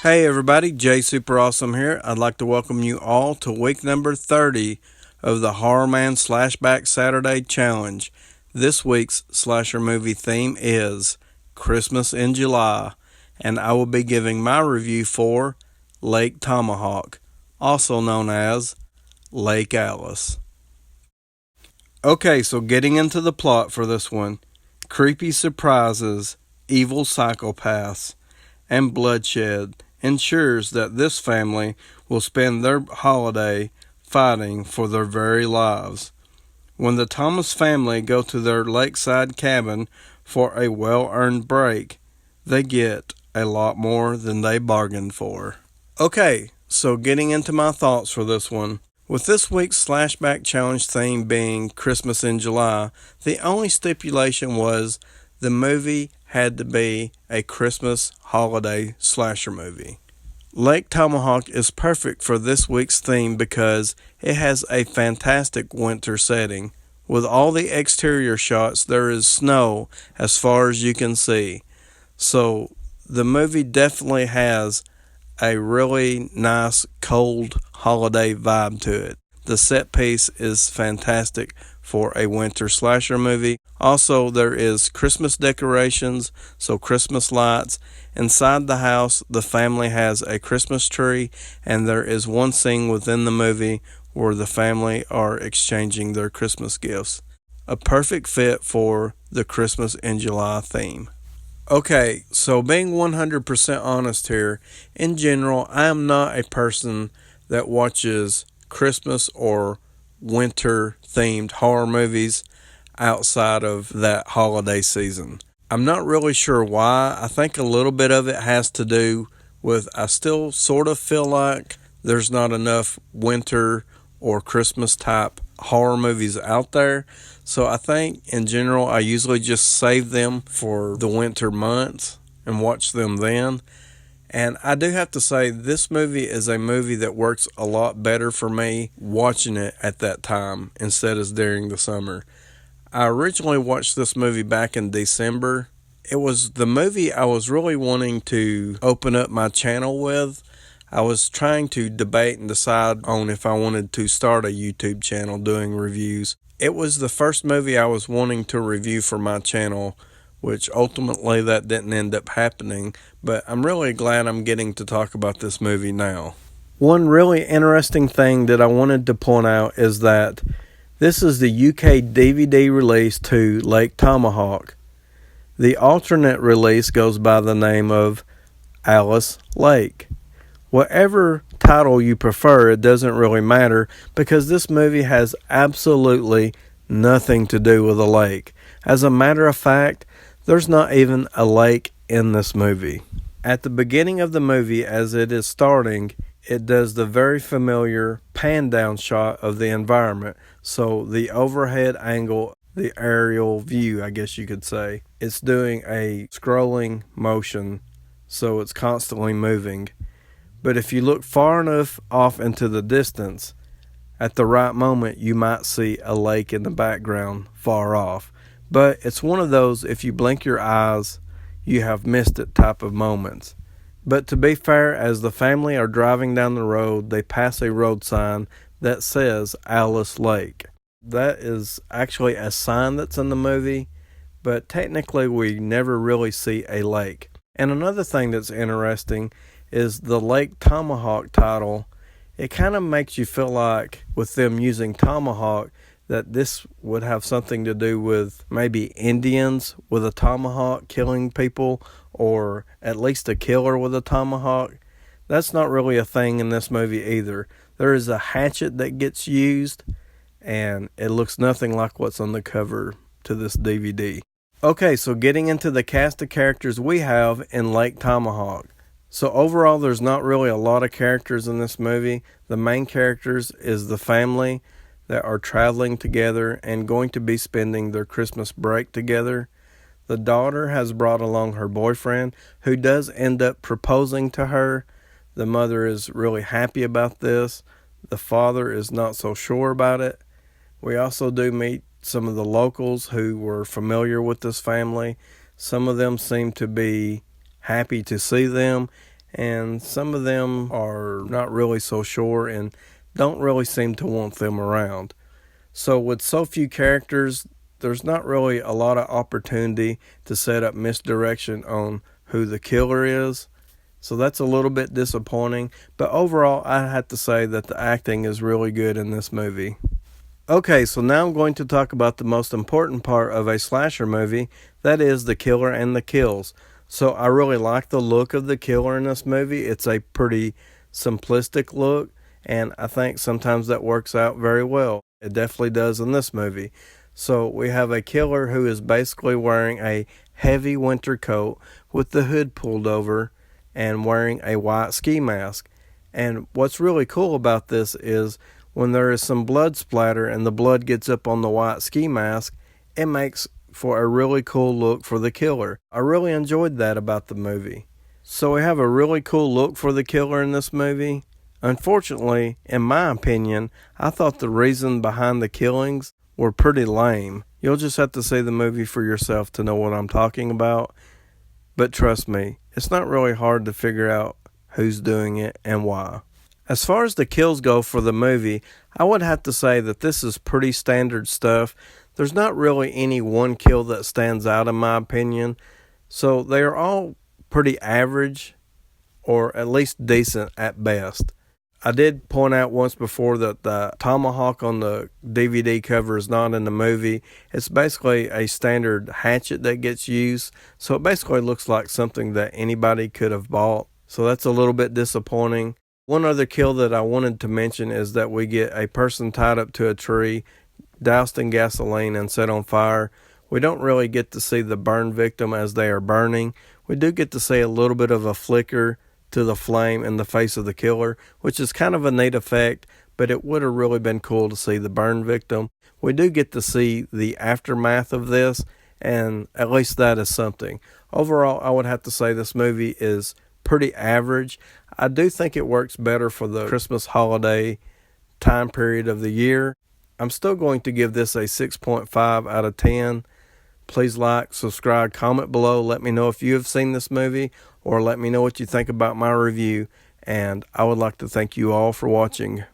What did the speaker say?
Hey everybody, Jay Super Awesome here. I'd like to welcome you all to week number 30 of the HORRORman's SlashBack Saturday Challenge. This week's slasher movie theme is Christmas in July, and I will be giving my review for Lake Tomahawk, also known as Lake Alice. Okay, so getting into the plot for this one. Creepy surprises, evil psychopaths, and bloodshed ensures that this family will spend their holiday fighting for their very lives. When the Thomas family go to their lakeside cabin for a well-earned break, they get a lot more than they bargained for. Okay, so getting into my thoughts for this one. With this week's SlashBack Challenge theme being Christmas in July, the only stipulation was the movie had to be a Christmas holiday slasher movie. Lake Tomahawk is perfect for this week's theme because it has a fantastic winter setting. With all the exterior shots, there is snow as far as you can see. So the movie definitely has a really nice cold holiday vibe to it. The set piece is fantastic for a winter slasher movie. Also, there is Christmas decorations, so Christmas lights. Inside the house, the family has a Christmas tree, and there is one scene within the movie where the family are exchanging their Christmas gifts. A perfect fit for the Christmas in July theme. Okay, so being 100% honest here, in general, I am not a person that watches Christmas or winter themed horror movies outside of that holiday season. I'm not really sure why. I think a little bit of it has to do with I still sort of feel like there's not enough winter or Christmas type horror movies out there. So I think in general I usually just save them for the winter months and watch them then. And I do have to say, this movie is a movie that works a lot better for me watching it at that time instead of during the summer. I originally watched this movie back in December. It was the movie I was really wanting to open up my channel with. I was trying to debate and decide on if I wanted to start a YouTube channel doing reviews. It was the first movie I was wanting to review for my channel, which ultimately that didn't end up happening, but I'm really glad I'm getting to talk about this movie now. One really interesting thing that I wanted to point out is that this is the UK DVD release to Lake Tomahawk. The alternate release goes by the name of Alice Lake. Whatever title you prefer, it doesn't really matter because this movie has absolutely nothing to do with a lake. As a matter of fact, there's not even a lake in this movie. At the beginning of the movie, as it is starting, it does the very familiar pan down shot of the environment. So the overhead angle, the aerial view, I guess you could say, it's doing a scrolling motion, so it's constantly moving. But if you look far enough off into the distance, at the right moment, you might see a lake in the background far off. But it's one of those, if you blink your eyes, you have missed it type of moments. But to be fair, as the family are driving down the road, they pass a road sign that says Alice Lake. That is actually a sign that's in the movie, but technically we never really see a lake. And another thing that's interesting is the Lake Tomahawk title. It kind of makes you feel like with them using tomahawk that this would have something to do with maybe Indians with a tomahawk killing people, or at least a killer with a tomahawk. That's not really a thing in this movie either. There is a hatchet that gets used, and it looks nothing like what's on the cover to this DVD. Okay, so getting into the cast of characters we have in Lake Tomahawk. So overall, there's not really a lot of characters in this movie. The main characters is the family that are traveling together and going to be spending their Christmas break together. The daughter has brought along her boyfriend, who does end up proposing to her. The mother is really happy about this. The father is not so sure about it. We also do meet some of the locals who were familiar with this family. Some of them seem to be happy to see them, and some of them are not really so sure and don't really seem to want them around. So with so few characters, there's not really a lot of opportunity to set up misdirection on who the killer is. So that's a little bit disappointing. But overall, I have to say that the acting is really good in this movie. Okay, so now I'm going to talk about the most important part of a slasher movie. That is the killer and the kills. So I really like the look of the killer in this movie. It's a pretty simplistic look, and I think sometimes that works out very well. It definitely does in this movie. So we have a killer who is basically wearing a heavy winter coat with the hood pulled over and wearing a white ski mask. And what's really cool about this is when there is some blood splatter and the blood gets up on the white ski mask, it makes for a really cool look for the killer. I really enjoyed that about the movie. So we have a really cool look for the killer in this movie. Unfortunately, in my opinion, I thought the reason behind the killings were pretty lame. You'll just have to see the movie for yourself to know what I'm talking about. But trust me, it's not really hard to figure out who's doing it and why. As far as the kills go for the movie, I would have to say that this is pretty standard stuff. There's not really any one kill that stands out in my opinion. So they are all pretty average or at least decent at best. I did point out once before that the Tomahawk on the DVD cover is not in the movie. It's basically a standard hatchet that gets used. So it basically looks like something that anybody could have bought. So that's a little bit disappointing. One other kill that I wanted to mention is that we get a person tied up to a tree, doused in gasoline and set on fire. We don't really get to see the burn victim as they are burning. We do get to see a little bit of a flicker to the flame in the face of the killer, which is kind of a neat effect, but it would have really been cool to see the burn victim. We do get to see the aftermath of this, and at least that is something. Overall, I would have to say this movie is pretty average. I do think it works better for the Christmas holiday time period of the year. I'm still going to give this a 6.5 out of 10. Please like, subscribe, comment below. Let me know if you have seen this movie or let me know what you think about my review. And I would like to thank you all for watching.